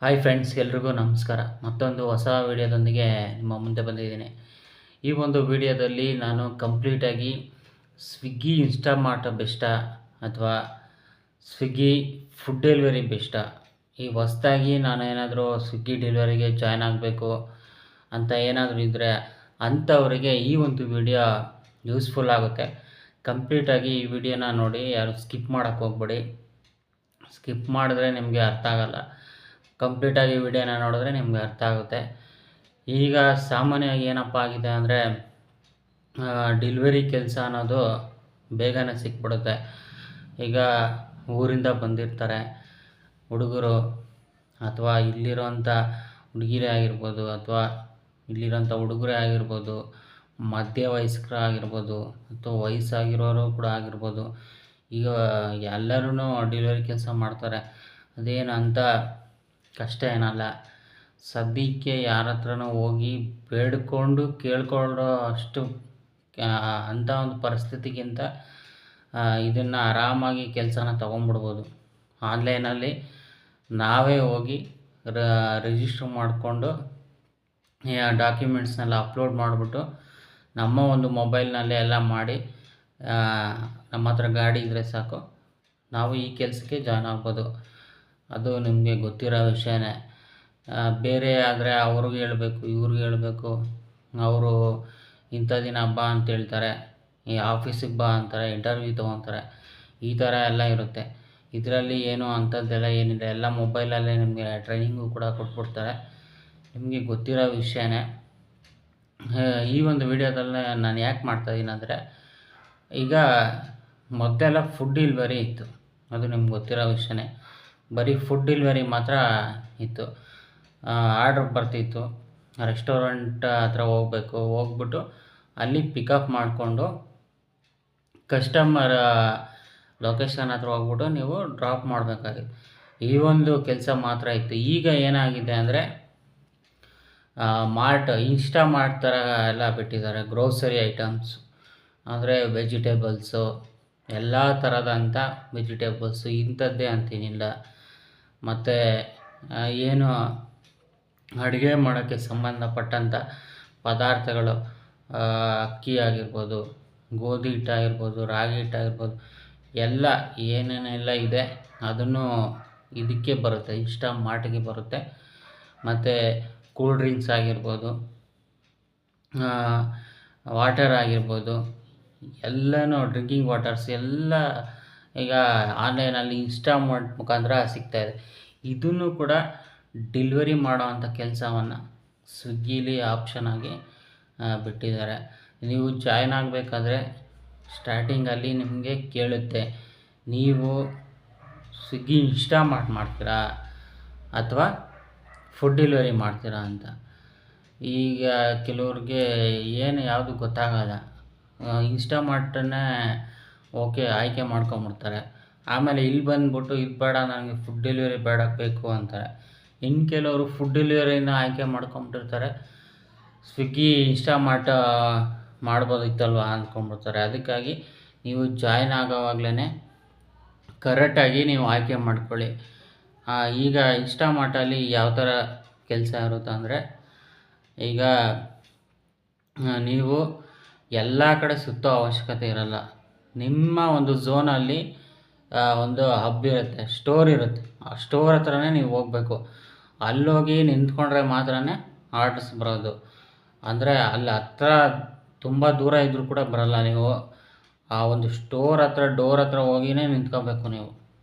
Hi friends, ಎಲ್ರಿಗೂ ನಮಸ್ಕಾರ. ಮತ್ತೊಂದು ಹೊಸ ವಿಡಿಯೋದೊಂದಿಗೆ ನಿಮ್ಮ ಮುಂದೆ ಬಂದಿದ್ದೀನಿ. ಈ ಒಂದು ವಿಡಿಯೋದಲ್ಲಿ ನಾನು ಕಂಪ್ಲೀಟಾಗಿ ಸ್ವಿಗ್ಗಿ ಇನ್ಸ್ಟಾಮಾರ್ಟ್ ಬೆಸ್ಟಾ ಅಥವಾ ಸ್ವಿಗ್ಗಿ ಫುಡ್ ಡೆಲಿವರಿ ಬೆಸ್ಟಾ, ಈ ಹೊಸ್ದಾಗಿ ನಾನು ಏನಾದರೂ ಸ್ವಿಗ್ಗಿ ಡೆಲಿವರಿಗೆ ಜಾಯ್ನ್ ಆಗಬೇಕು ಅಂತ ಏನಾದರೂ ಇದ್ದರೆ ಅಂಥವರಿಗೆ ಈ ಒಂದು ವಿಡಿಯೋ ಯೂಸ್ಫುಲ್ ಆಗುತ್ತೆ. ಕಂಪ್ಲೀಟಾಗಿ ಈ ವಿಡಿಯೋನ ನೋಡಿ, ಯಾರು ಸ್ಕಿಪ್ ಮಾಡೋಕ್ಕೆ ಹೋಗ್ಬೇಡಿ. ಸ್ಕಿಪ್ ಮಾಡಿದ್ರೆ ನಿಮಗೆ ಅರ್ಥ ಆಗಲ್ಲ. ಕಂಪ್ಲೀಟಾಗಿ ವಿಡಿಯೋನ ನೋಡಿದ್ರೆ ನಿಮಗೆ ಅರ್ಥ ಆಗುತ್ತೆ. ಈಗ ಸಾಮಾನ್ಯವಾಗಿ ಏನಪ್ಪ ಆಗಿದೆ ಅಂದರೆ, ಡೆಲಿವರಿ ಕೆಲಸ ಅನ್ನೋದು ಬೇಗನೆ ಸಿಕ್ಬಿಡುತ್ತೆ. ಈಗ ಊರಿಂದ ಬಂದಿರ್ತಾರೆ ಹುಡುಗರು, ಅಥವಾ ಇಲ್ಲಿರೋಂಥ ಹುಡುಗಿರೇ ಆಗಿರ್ಬೋದು, ಅಥವಾ ಇಲ್ಲಿರೋಂಥ ಹುಡುಗರೇ ಆಗಿರ್ಬೋದು, ಮಧ್ಯವಯಸ್ಕರು ಆಗಿರ್ಬೋದು, ಅಥವಾ ವಯಸ್ಸಾಗಿರೋರು ಕೂಡ ಆಗಿರ್ಬೋದು. ಈಗ ಎಲ್ಲರೂ ಡೆಲಿವರಿ ಕೆಲಸ ಮಾಡ್ತಾರೆ. ಅದೇನು ಅಂತ ಕಷ್ಟ ಏನಲ್ಲ. ಸದ್ಯಕ್ಕೆ ಯಾರ ಹತ್ರನೂ ಹೋಗಿ ಬೇಡಿಕೊಂಡು ಕೇಳ್ಕೊಳ್ಳೋ ಅಷ್ಟು ಅಂಥ ಒಂದು ಪರಿಸ್ಥಿತಿಗಿಂತ ಇದನ್ನು ಆರಾಮಾಗಿ ಕೆಲಸನ ತೊಗೊಂಬಿಡ್ಬೋದು. ಆನ್ಲೈನಲ್ಲಿ ನಾವೇ ಹೋಗಿ ರಿಜಿಸ್ಟ್ರ್ ಮಾಡಿಕೊಂಡು ಡಾಕ್ಯುಮೆಂಟ್ಸ್ನೆಲ್ಲ ಅಪ್ಲೋಡ್ ಮಾಡಿಬಿಟ್ಟು ನಮ್ಮ ಒಂದು ಮೊಬೈಲ್ನಲ್ಲೇ ಎಲ್ಲ ಮಾಡಿ, ನಮ್ಮ ಹತ್ರ ಗಾಡಿ ಇದ್ದರೆ ಸಾಕು, ನಾವು ಈ ಕೆಲಸಕ್ಕೆ ಜಾಯ್ನ್ ಆಗ್ಬೋದು. ಅದು ನಿಮಗೆ ಗೊತ್ತಿರೋ ವಿಷಯನೇ. ಬೇರೆ ಆದರೆ ಅವ್ರಿಗೆ ಹೇಳಬೇಕು, ಇವ್ರಿಗೆ ಹೇಳಬೇಕು. ಅವರು ಇಂಥ ದಿನ ಬಾ ಅಂತ ಹೇಳ್ತಾರೆ, ಈ ಆಫೀಸಿಗೆ ಬಾ ಅಂತಾರೆ, ಇಂಟರ್ವ್ಯೂ ತೊಗೊತಾರೆ, ಈ ಥರ ಎಲ್ಲ ಇರುತ್ತೆ. ಇದರಲ್ಲಿ ಏನು ಅಂಥದ್ದೆಲ್ಲ ಏನಿದೆ, ಎಲ್ಲ ಮೊಬೈಲಲ್ಲೇ ನಿಮಗೆ ಟ್ರೈನಿಂಗು ಕೂಡ ಕೊಟ್ಬಿಡ್ತಾರೆ. ನಿಮಗೆ ಗೊತ್ತಿರೋ ವಿಷಯನೇ. ಈ ಒಂದು ವಿಡಿಯೋದಲ್ಲೇ ನಾನು ಯಾಕೆ ಮಾಡ್ತಾಯಿದ್ದೀನಿ ಅಂದರೆ, ಈಗ ಮೊದಲೆಲ್ಲ ಫುಡ್ ಡೆಲಿವರಿ ಇತ್ತು, ಅದು ನಿಮ್ಗೆ ಗೊತ್ತಿರೋ ವಿಷಯನೇ. ಬರೀ ಫುಡ್ ಡೆಲಿವರಿ ಮಾತ್ರ ಇತ್ತು. ಆರ್ಡ್ರ್ ಬರ್ತಿತ್ತು, ರೆಸ್ಟೋರೆಂಟ್ ಹತ್ರ ಹೋಗ್ಬಿಟ್ಟು ಅಲ್ಲಿ ಪಿಕಪ್ ಮಾಡಿಕೊಂಡು ಕಸ್ಟಮರ್ ಲೊಕೇಶನ್ ಹತ್ರ ಹೋಗ್ಬಿಟ್ಟು ನೀವು ಡ್ರಾಪ್ ಮಾಡಬೇಕಾಗಿತ್ತು. ಈ ಒಂದು ಕೆಲಸ ಮಾತ್ರ ಇತ್ತು. ಈಗ ಏನಾಗಿದೆ ಅಂದರೆ, ಇನ್ಸ್ಟಾಮಾರ್ಟ್ ಥರ ಎಲ್ಲ ಬಿಟ್ಟಿದ್ದಾರೆ. ಗ್ರೋಸರಿ ಐಟಮ್ಸ್ ಅಂದರೆ ವೆಜಿಟೇಬಲ್ಸು, ಎಲ್ಲ ಥರದಂಥ ವೆಜಿಟೇಬಲ್ಸು, ಇಂಥದ್ದೇ ಅಂತೇನಿಲ್ಲ. ಮತ್ತು ಏನು ಅಡುಗೆ ಮಾಡೋಕ್ಕೆ ಸಂಬಂಧಪಟ್ಟಂಥ ಪದಾರ್ಥಗಳು, ಅಕ್ಕಿ ಆಗಿರ್ಬೋದು, ಗೋಧಿ ಹಿಟ್ಟಾಗಿರ್ಬೋದು, ರಾಗಿ ಹಿಟ್ಟಾಗಿರ್ಬೋದು, ಎಲ್ಲ ಏನೇನೆಲ್ಲ ಇದೆ ಅದನ್ನು ಇದಕ್ಕೆ ಬರುತ್ತೆ, ಇನ್ಸ್ಟಾಮಾರ್ಟ್ಗೆ ಬರುತ್ತೆ. ಮತ್ತು ಕೂಲ್ ಡ್ರಿಂಕ್ಸ್ ಆಗಿರ್ಬೋದು, ವಾಟರ್ ಆಗಿರ್ಬೋದು, ಎಲ್ಲನೂ ಡ್ರಿಂಕಿಂಗ್ ವಾಟರ್ಸ್ ಎಲ್ಲ ಈಗ ಆನ್ಲೈನಲ್ಲಿ ಇನ್ಸ್ಟಾಮಾರ್ಟ್ ಮುಖಾಂತರ ಸಿಗ್ತಾಯಿದೆ. ಇದನ್ನು ಕೂಡ ಡೆಲಿವರಿ ಮಾಡೋವಂಥ ಕೆಲಸವನ್ನು ಸ್ವಿಗ್ಗಿಲಿ ಆಪ್ಷನಾಗಿ ಬಿಟ್ಟಿದ್ದಾರೆ. ನೀವು ಜಾಯ್ನ್ ಆಗಬೇಕಾದ್ರೆ ಸ್ಟಾರ್ಟಿಂಗಲ್ಲಿ ನಿಮಗೆ ಕೇಳುತ್ತೆ, ನೀವು ಸ್ವಿಗ್ಗಿ ಇನ್ಸ್ಟಾಮಾರ್ಟ್ ಮಾಡ್ತೀರಾ ಅಥವಾ ಫುಡ್ ಡೆಲಿವರಿ ಮಾಡ್ತೀರಾ ಅಂತ. ಈಗ ಕೆಲವ್ರಿಗೆ ಯಾವುದು ಗೊತ್ತಾಗಲ್ಲ. ಇನ್ಸ್ಟಾಮಾರ್ಟನ್ನೇ ಓಕೆ ಆಯ್ಕೆ ಮಾಡ್ಕೊಂಬಿಡ್ತಾರೆ. ಆಮೇಲೆ ಇಲ್ಲಿ ಬಂದುಬಿಟ್ಟು ಇದು ಬೇಡ, ನನಗೆ ಫುಡ್ ಡೆಲಿವರಿ ಬೇಕು ಅಂತಾರೆ. ಇನ್ನು ಕೆಲವರು ಫುಡ್ ಡೆಲಿವರಿನ ಆಯ್ಕೆ ಮಾಡ್ಕೊಂಬಿಟ್ಟಿರ್ತಾರೆ, ಸ್ವಿಗ್ಗಿ ಇನ್ಸ್ಟಾಮಾರ್ಟ್ ಮಾಡ್ಬೋದಿತ್ತಲ್ವ ಅಂದ್ಕೊಂಡ್ಬಿಡ್ತಾರೆ. ಅದಕ್ಕಾಗಿ ನೀವು ಜಾಯ್ನ್ ಆಗೋವಾಗಲೇ ಕರೆಕ್ಟಾಗಿ ನೀವು ಆಯ್ಕೆ ಮಾಡ್ಕೊಳ್ಳಿ. ಈಗ ಇನ್ಸ್ಟಾಮಾರ್ಟಲ್ಲಿ ಯಾವ ಥರ ಕೆಲಸ ಇರುತ್ತೆ ಅಂದರೆ, ಈಗ ನೀವು ಎಲ್ಲ ಕಡೆ ಸುತ್ತೋ ಅವಶ್ಯಕತೆ ಇರಲ್ಲ. ನಿಮ್ಮ ಒಂದು ಝೋನಲ್ಲಿ ಒಂದು ಹಬ್ ಇರುತ್ತೆ, ಸ್ಟೋರ್ ಇರುತ್ತೆ. ಆ ಸ್ಟೋರ್ ಹತ್ರನೇ ನೀವು ಹೋಗಬೇಕು. ಅಲ್ಲೋಗಿ ನಿಂತ್ಕೊಂಡ್ರೆ ಮಾತ್ರ ಆರ್ಡರ್ಸ್ ಬರೋದು. ಅಂದರೆ ಅಲ್ಲಿ ಹತ್ರ ತುಂಬ ದೂರ ಇದ್ದರೂ ಕೂಡ ಬರಲ್ಲ. ನೀವು ಆ ಒಂದು ಸ್ಟೋರ್ ಹತ್ರ ಡೋರ್ ಹತ್ರ ಹೋಗಿನೇ ನಿಂತ್ಕೋಬೇಕು. ನೀವು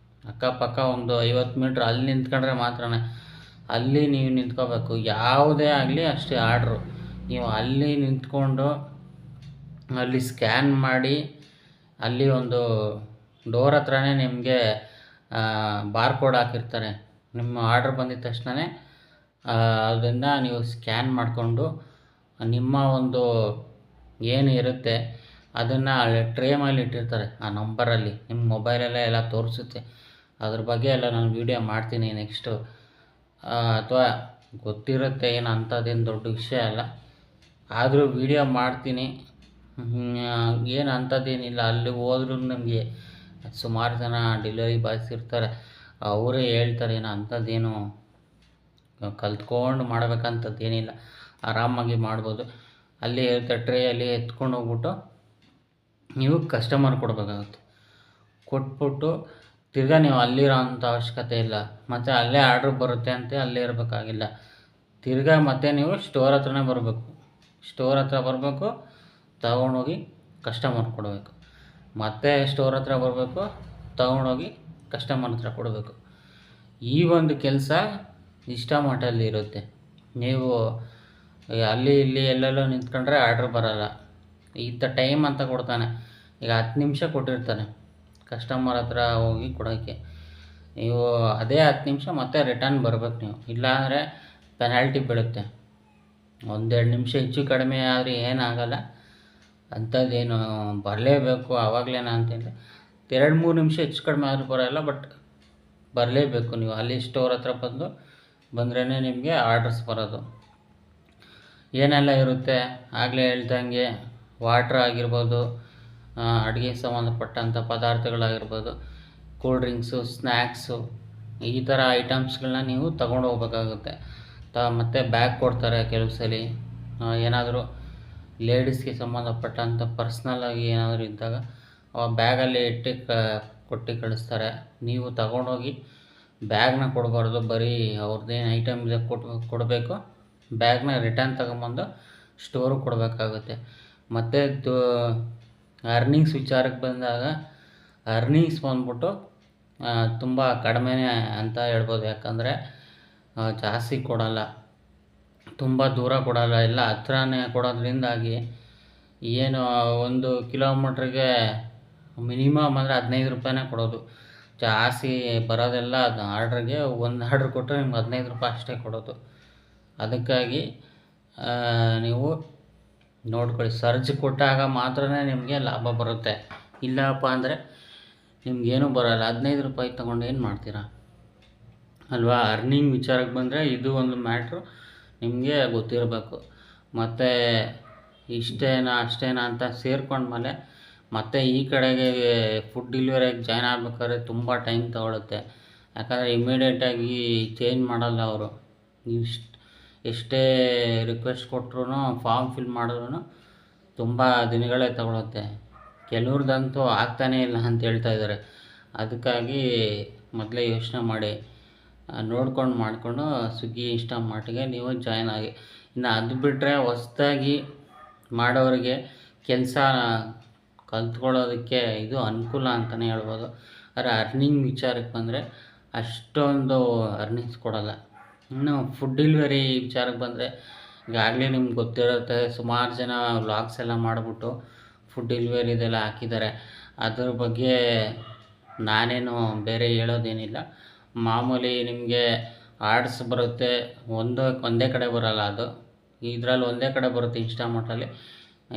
ಅಕ್ಕಪಕ್ಕ ಒಂದು 50 ಮೀಟ್ರ್ ಅಲ್ಲಿ ನಿಂತ್ಕೊಂಡ್ರೆ ಮಾತ್ರ ಅಲ್ಲಿ ನೀವು ನಿಂತ್ಕೋಬೇಕು. ಯಾವುದೇ ಆಗಲಿ ಅಷ್ಟೇ ಆರ್ಡ್ರು, ನೀವು ಅಲ್ಲಿ ನಿಂತ್ಕೊಂಡು ಅಲ್ಲಿ ಸ್ಕ್ಯಾನ್ ಮಾಡಿ, ಅಲ್ಲಿ ಒಂದು ಡೋರ್ ಹತ್ರನೇ ನಿಮಗೆ ಬಾರ್ಕೋಡ್ ಹಾಕಿರ್ತಾರೆ. ನಿಮ್ಮ ಆರ್ಡ್ರ್ ಬಂದಿದ ತಕ್ಷಣವೇ ಅದನ್ನು ನೀವು ಸ್ಕ್ಯಾನ್ ಮಾಡಿಕೊಂಡು ನಿಮ್ಮ ಒಂದು ಏನು ಇರುತ್ತೆ ಅದನ್ನು ಟ್ರೇ ಮೇಲೆ ಇಟ್ಟಿರ್ತಾರೆ. ಆ ನಂಬರಲ್ಲಿ ನಿಮ್ಮ ಮೊಬೈಲಲ್ಲೇ ಎಲ್ಲ ತೋರಿಸುತ್ತೆ. ಅದ್ರ ಬಗ್ಗೆ ಎಲ್ಲ ನಾನು ವೀಡಿಯೋ ಮಾಡ್ತೀನಿ ನೆಕ್ಸ್ಟು. ಅಥವಾ ಗೊತ್ತಿರುತ್ತೆ, ಏನು ಅಂಥದ್ದೇನು ದೊಡ್ಡ ವಿಷಯ ಅಲ್ಲ, ಆದರೂ ವೀಡಿಯೋ ಮಾಡ್ತೀನಿ. ಏನು ಅಂಥದ್ದೇನಿಲ್ಲ. ಅಲ್ಲಿ ಹೋದ್ರೂ ನಮಗೆ ಸುಮಾರು ಜನ ಡೆಲಿವರಿ ಬಾಯ್ಸ್ ಇರ್ತಾರೆ, ಅವರೇ ಹೇಳ್ತಾರೆ, ಏನು ಅಂಥದ್ದೇನು ಕಲ್ತ್ಕೊಂಡು ಮಾಡಬೇಕಂತದ್ದು ಏನಿಲ್ಲ, ಆರಾಮಾಗಿ ಮಾಡ್ಬೋದು. ಅಲ್ಲಿ ಟ್ರೇಯಲ್ಲಿ ಎತ್ಕೊಂಡು ಹೋಗ್ಬಿಟ್ಟು ನೀವು ಕಸ್ಟಮರ್ ಕೊಡಬೇಕಾಗುತ್ತೆ. ಕೊಟ್ಬಿಟ್ಟು ತಿರ್ಗಾ ನೀವು ಅಲ್ಲಿರೋ ಅಂಥ ಅವಶ್ಯಕತೆ ಇಲ್ಲ, ಮತ್ತು ಅಲ್ಲೇ ಆರ್ಡ್ರ್ ಬರುತ್ತೆ ಅಂತ ಅಲ್ಲೇ ಇರಬೇಕಾಗಿಲ್ಲ. ತಿರ್ಗಾ ಮತ್ತೆ ನೀವು ಸ್ಟೋರ್ ಹತ್ರನೇ ಬರಬೇಕು. ಸ್ಟೋರ್ ಹತ್ರ ಬರಬೇಕು, ತಗೊಂಡೋಗಿ ಕಸ್ಟಮರ್ ಕೊಡಬೇಕು. ಮತ್ತೆ ಸ್ಟೋರ್ ಹತ್ರ ಬರಬೇಕು, ತಗೊಂಡೋಗಿ ಕಸ್ಟಮರ್ ಹತ್ರ ಕೊಡಬೇಕು. ಈ ಒಂದು ಕೆಲಸ ಇನ್ಸ್ಟಾಮಾರ್ಟಲ್ಲಿ ಇರುತ್ತೆ. ನೀವು ಅಲ್ಲಿ ಇಲ್ಲಿ ಎಲ್ಲೆಲ್ಲೋ ನಿಂತ್ಕೊಂಡ್ರೆ ಆರ್ಡ್ರ್ ಬರೋಲ್ಲ. ಇಂಥ ಟೈಮ್ ಅಂತ ಕೊಡ್ತಾನೆ. ಈಗ 10 ನಿಮಿಷ ಕೊಟ್ಟಿರ್ತಾನೆ ಕಸ್ಟಮರ್ ಹತ್ರ ಹೋಗಿ ಕೊಡೋಕ್ಕೆ. ನೀವು ಅದೇ 10 ನಿಮಿಷ ಮತ್ತೆ ರಿಟರ್ನ್ ಬರಬೇಕು ನೀವು, ಇಲ್ಲಾಂದರೆ ಪೆನಾಲ್ಟಿ ಬೀಳುತ್ತೆ. 1-2 ನಿಮಿಷ ಹೆಚ್ಚು ಕಡಿಮೆ ಆದರೆ ಏನಾಗಲ್ಲ, ಅಂಥದ್ದೇನು ಬರಲೇಬೇಕು ಆವಾಗಲೇ ಅಂತಂದರೆ. 2-3 ನಿಮಿಷ ಹೆಚ್ಚು ಕಡಿಮೆ ಆದರೂ ಬರೋಲ್ಲ, ಬಟ್ ಬರಲೇಬೇಕು. ನೀವು ಅಲ್ಲಿ ಸ್ಟೋರ್ ಹತ್ರ ಬಂದ್ರೇ ನಿಮಗೆ ಆರ್ಡ್ರಸ್ ಬರೋದು. ಏನೆಲ್ಲ ಇರುತ್ತೆ ಆಗಲೇ ಹೇಳ್ದಂಗೆ, ವಾಟ್ರ್ ಆಗಿರ್ಬೋದು, ಅಡುಗೆಗೆ ಸಂಬಂಧಪಟ್ಟಂಥ ಪದಾರ್ಥಗಳಾಗಿರ್ಬೋದು, ಕೂಲ್ ಡ್ರಿಂಕ್ಸು, ಸ್ನ್ಯಾಕ್ಸು, ಈ ಥರ ಐಟಮ್ಸ್ಗಳನ್ನ ನೀವು ತಗೊಂಡು ಹೋಗ್ಬೇಕಾಗುತ್ತೆ. ಮತ್ತು ಬ್ಯಾಗ್ ಕೊಡ್ತಾರೆ ಕೆಲವು ಸಲ. ಏನಾದರೂ ಲೇಡೀಸ್ಗೆ ಸಂಬಂಧಪಟ್ಟಂಥ ಪರ್ಸ್ನಲ್ಲಾಗಿ ಏನಾದರೂ ಇದ್ದಾಗ ಆ ಬ್ಯಾಗಲ್ಲಿ ಇಟ್ಟು ಕೊಟ್ಟು ಕಳಿಸ್ತಾರೆ. ನೀವು ತಗೊಂಡೋಗಿ ಬ್ಯಾಗ್ನ ಕೊಡಬಾರ್ದು, ಬರೀ ಅವ್ರದ್ದೇನು ಐಟಮ್ ಇದೆ ಕೊಡಬೇಕು. ಬ್ಯಾಗ್ನ ರಿಟರ್ನ್ ತಗೊಂಬಂದು ಸ್ಟೋರಿಗೆ ಕೊಡಬೇಕಾಗುತ್ತೆ. ಮತ್ತು ಅರ್ನಿಂಗ್ಸ್ ವಿಚಾರಕ್ಕೆ ಬಂದಾಗ, ಅರ್ನಿಂಗ್ಸ್ ಬಂದ್ಬಿಟ್ಟು ತುಂಬ ಕಡಿಮೆನೇ ಅಂತ ಹೇಳ್ಬೋದು. ಯಾಕಂದರೆ ಜಾಸ್ತಿ ಕೊಡಲ್ಲ, ತುಂಬ ದೂರ ಕೊಡಲ್ಲ, ಎಲ್ಲ ಹತ್ರನೇ ಕೊಡೋದ್ರಿಂದಾಗಿ ಏನು 1 ಕಿಲೋಮೀಟ್ರಿಗೆ ಮಿನಿಮಮ್ ಅಂದರೆ 15 ರೂಪಾಯಿನೇ ಕೊಡೋದು. ಜಾಸ್ತಿ ಬರೋದೆಲ್ಲ ಅದು ಆರ್ಡ್ರಿಗೆ. ಒಂದು ಆರ್ಡ್ರ್ ಕೊಟ್ಟರೆ ನಿಮ್ಗೆ 15 ರೂಪಾಯಿ ಅಷ್ಟೇ ಕೊಡೋದು. ಅದಕ್ಕಾಗಿ ನೀವು ನೋಡ್ಕೊಳ್ಳಿ, ಸರ್ಜ್ ಕೊಟ್ಟಾಗ ಮಾತ್ರ ನಿಮಗೆ ಲಾಭ ಬರುತ್ತೆ. ಇಲ್ಲಪ್ಪ ಅಂದರೆ ನಿಮಗೇನೂ ಬರೋಲ್ಲ. 15 ರೂಪಾಯಿ ತೊಗೊಂಡು ಏನು ಮಾಡ್ತೀರಾ ಅಲ್ವಾ? ಅರ್ನಿಂಗ್ ವಿಚಾರಕ್ಕೆ ಬಂದರೆ ಇದು ಒಂದು ಮ್ಯಾಟ್ರು ನಿಮಗೆ ಗೊತ್ತಿರಬೇಕು. ಮತ್ತು ಇಷ್ಟೇನಾ ಅಷ್ಟೇನಾ ಅಂತ ಸೇರ್ಕೊಂಡ್ಮೇಲೆ ಮತ್ತು ಈ ಕಡೆಗೆ ಫುಡ್ ಡೆಲಿವರಿಗೆ ಜಾಯ್ನ್ ಆಗ್ಬೇಕಾದ್ರೆ ತುಂಬ ಟೈಮ್ ತೊಗೊಳುತ್ತೆ. ಯಾಕಂದರೆ ಇಮ್ಮಿಡಿಯೇಟಾಗಿ ಚೇಂಜ್ ಮಾಡಲ್ಲ ಅವರು. ನೀವು ಎಷ್ಟೇ ರಿಕ್ವೆಸ್ಟ್ ಕೊಟ್ರೂ, ಫಾರ್ಮ್ ಫಿಲ್ ಮಾಡಿದ್ರೂ ತುಂಬ ದಿನಗಳೇ ತಗೊಳುತ್ತೆ. ಕೆಲವ್ರದ್ದಂತೂ ಆಗ್ತಾನೇ ಇಲ್ಲ ಅಂತ ಹೇಳ್ತಾಯಿದ್ದಾರೆ. ಅದಕ್ಕಾಗಿ ಮೊದಲೇ ಯೋಚನೆ ಮಾಡಿ ನೋಡ್ಕೊಂಡು ಮಾಡಿಕೊಂಡು ಸ್ವಿಗ್ಗಿ, ಇನ್ಸ್ಟಾಮಾರ್ಟ್ಗೆ ನೀವು ಜಾಯ್ನ್ ಆಗಿ. ಇನ್ನು ಅದು ಬಿಟ್ಟರೆ ಹೊಸ್ದಾಗಿ ಮಾಡೋರಿಗೆ ಕೆಲಸ ಕಲ್ತ್ಕೊಳ್ಳೋದಕ್ಕೆ ಇದು ಅನುಕೂಲ ಅಂತಲೇ ಹೇಳ್ಬೋದು. ಆದರೆ ಅರ್ನಿಂಗ್ ವಿಚಾರಕ್ಕೆ ಬಂದರೆ ಅಷ್ಟೊಂದು ಅರ್ನಿಂಗ್ಸ್ ಕೊಡೋಲ್ಲ. ಇನ್ನು ಫುಡ್ ಡೆಲಿವರಿ ವಿಚಾರಕ್ಕೆ ಬಂದರೆ, ಈಗಾಗಲೇ ನಿಮ್ಗೆ ಗೊತ್ತಿರುತ್ತೆ, ಸುಮಾರು ಜನ ವ್ಲಾಗ್ಸ್ ಎಲ್ಲ ಮಾಡಿಬಿಟ್ಟು ಫುಡ್ ಡೆಲಿವರಿದೆಲ್ಲ ಹಾಕಿದ್ದಾರೆ. ಅದ್ರ ಬಗ್ಗೆ ನಾನೇನು ಬೇರೆ ಹೇಳೋದೇನಿಲ್ಲ. ಮಾಮೂಲಿ ನಿಮಗೆ ಆರ್ಡ್ಸ್ ಬರುತ್ತೆ, ಒಂದೇ ಕಡೆ ಬರೋಲ್ಲ ಅದು. ಇದರಲ್ಲಿ ಒಂದೇ ಕಡೆ ಬರುತ್ತೆ ಇನ್ಸ್ಟಾಮಾರ್ಟಲ್ಲಿ.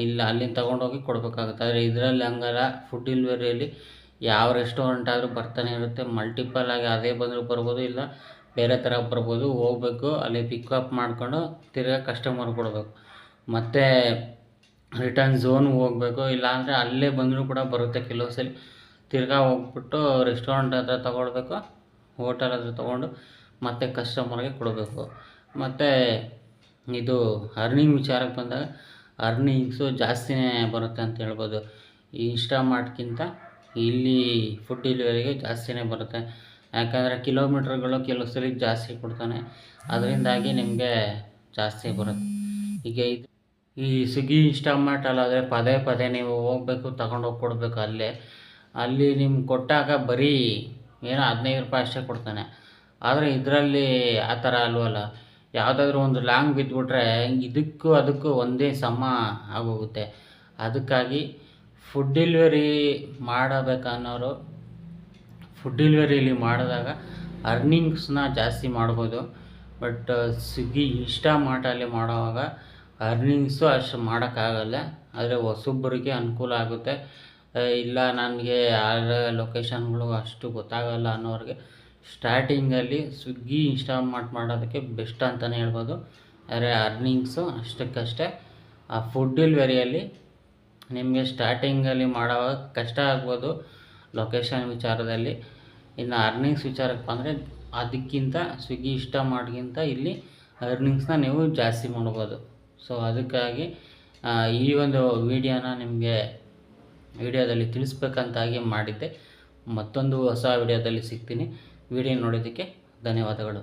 ಇಲ್ಲ ಅಲ್ಲಿಂದ ತೊಗೊಂಡೋಗಿ ಕೊಡಬೇಕಾಗುತ್ತೆ. ಆದರೆ ಇದರಲ್ಲಿ ಹಂಗಲ್ಲ. ಫುಡ್ ಡೆಲಿವರಿಯಲ್ಲಿ ಯಾವ ರೆಸ್ಟೋರೆಂಟ್ ಆದರೂ ಬರ್ತಾನೆ ಇರುತ್ತೆ. ಮಲ್ಟಿಪಲ್ ಆಗಿ ಅದೇ ಬಂದರೂ ಬರ್ಬೋದು, ಇಲ್ಲ ಬೇರೆ ಥರ ಬರ್ಬೋದು. ಹೋಗ್ಬೇಕು, ಅಲ್ಲಿ ಪಿಕಪ್ ಮಾಡಿಕೊಂಡು ತಿರ್ಗಾ ಕಸ್ಟಮರ್ ಕೊಡಬೇಕು. ಮತ್ತು ರಿಟರ್ನ್ ಝೋನ್ಗೆ ಹೋಗಬೇಕು. ಇಲ್ಲಾಂದರೆ ಅಲ್ಲೇ ಬಂದರೂ ಕೂಡ ಬರುತ್ತೆ ಕೆಲವು ಸಲ. ತಿರ್ಗಾ ಹೋಗ್ಬಿಟ್ಟು ರೆಸ್ಟೋರೆಂಟ್ ಹತ್ರ ತೊಗೊಳ್ಬೇಕು, ಹೋಟೆಲ್ ಹತ್ರ ತೊಗೊಂಡು ಮತ್ತೆ ಕಸ್ಟಮರ್ಗೆ ಕೊಡಬೇಕು. ಮತ್ತು ಇದು ಅರ್ನಿಂಗ್ ವಿಚಾರಕ್ಕೆ ಬಂದಾಗ ಅರ್ನಿಂಗ್ಸು ಜಾಸ್ತಿನೇ ಬರುತ್ತೆ ಅಂತ ಹೇಳ್ಬೋದು. ಈ ಇನ್ಸ್ಟಾಮಾರ್ಟ್ಗಿಂತ ಇಲ್ಲಿ ಫುಡ್ ಡೆಲಿವರಿಗೆ ಜಾಸ್ತಿನೇ ಬರುತ್ತೆ. ಯಾಕಂದರೆ ಕಿಲೋಮೀಟ್ರ್ಗಳು ಕೆಲವು ಸಲ ಜಾಸ್ತಿ ಕೊಡ್ತಾನೆ, ಅದರಿಂದಾಗಿ ನಿಮಗೆ ಜಾಸ್ತಿ ಬರುತ್ತೆ. ಈಗ ಈ ಸ್ವಿಗ್ಗಿ, ಇನ್ಸ್ಟಾಮಾರ್ಟಲ್ಲಾದರೆ ಪದೇ ಪದೇ ನೀವು ಹೋಗಬೇಕು, ತಗೊಂಡೋಗಿ ಕೊಡಬೇಕು. ಅಲ್ಲಿ ನಿಮ್ಗೆ ಕೊಟ್ಟಾಗ ಬರೀ ಏನೋ 15 ರೂಪಾಯಿ ಅಷ್ಟೇ ಕೊಡ್ತಾನೆ. ಆದರೆ ಇದರಲ್ಲಿ ಆ ಥರ ಅಲ್ವಲ್ಲ. ಯಾವುದಾದ್ರೂ ಒಂದು ಲಾಂಗ್ ಬಿದ್ದುಬಿಟ್ರೆ ಇದಕ್ಕೂ ಅದಕ್ಕೂ ಒಂದೇ ಸಮ ಆಗೋಗುತ್ತೆ. ಅದಕ್ಕಾಗಿ ಫುಡ್ ಡೆಲಿವರಿ ಮಾಡಬೇಕನ್ನೋರು ಫುಡ್ ಡೆಲಿವರಿಯಲ್ಲಿ ಮಾಡಿದಾಗ ಅರ್ನಿಂಗ್ಸ್ನ ಜಾಸ್ತಿ ಮಾಡ್ಬೋದು. ಬಟ್ ಸ್ವಿಗ್ಗಿ, ಇನ್ಸ್ಟಾಮಾರ್ಟಲ್ಲಿ ಮಾಡೋವಾಗ ಅರ್ನಿಂಗ್ಸು ಅಷ್ಟು ಮಾಡೋಕ್ಕಾಗಲ್ಲ. ಆದರೆ ಹೊಸೊಬ್ಬರಿಗೆ ಅನುಕೂಲ ಆಗುತ್ತೆ. ಇಲ್ಲ ನನಗೆ ಯಾರ ಲೊಕೇಶನ್ಗಳು ಅಷ್ಟು ಗೊತ್ತಾಗಲ್ಲ ಅನ್ನೋರಿಗೆ ಸ್ಟಾರ್ಟಿಂಗಲ್ಲಿ ಸ್ವಿಗ್ಗಿ, ಇನ್ಸ್ಟಾಮಾರ್ಟ್ ಮಾಡೋದಕ್ಕೆ ಬೆಸ್ಟ್ ಅಂತಲೇ ಹೇಳ್ಬೋದು. ಆದರೆ ಅರ್ನಿಂಗ್ಸು ಅಷ್ಟಕ್ಕಷ್ಟೇ. ಆ ಫುಡ್ ಡೆಲಿವರಿಯಲ್ಲಿ ನಿಮಗೆ ಸ್ಟಾರ್ಟಿಂಗಲ್ಲಿ ಮಾಡೋವಾಗ ಕಷ್ಟ ಆಗ್ಬೋದು ಲೊಕೇಶನ್ ವಿಚಾರದಲ್ಲಿ. ಇನ್ನು ಅರ್ನಿಂಗ್ಸ್ ವಿಚಾರಕ್ಕೆ ಬಂದರೆ ಅದಕ್ಕಿಂತ ಸ್ವಿಗ್ಗಿ ಇಷ್ಟ ಮಾಡಿಗಿಂತ ಇಲ್ಲಿ ಅರ್ನಿಂಗ್ಸ್ನ ನೀವು ಜಾಸ್ತಿ ಮಾಡ್ಬೋದು. ಸೊ ಅದಕ್ಕಾಗಿ ಈ ಒಂದು ವಿಡಿಯೋನ ನಿಮಗೆ ವಿಡಿಯೋದಲ್ಲಿ ತಿಳಿಸ್ಬೇಕಂತಾಗಿ ಮಾಡಿದ್ದೆ. ಮತ್ತೊಂದು ಹೊಸ ವಿಡಿಯೋದಲ್ಲಿ ಸಿಗ್ತೀನಿ. ವಿಡಿಯೋ ನೋಡೋದಕ್ಕೆ ಧನ್ಯವಾದಗಳು.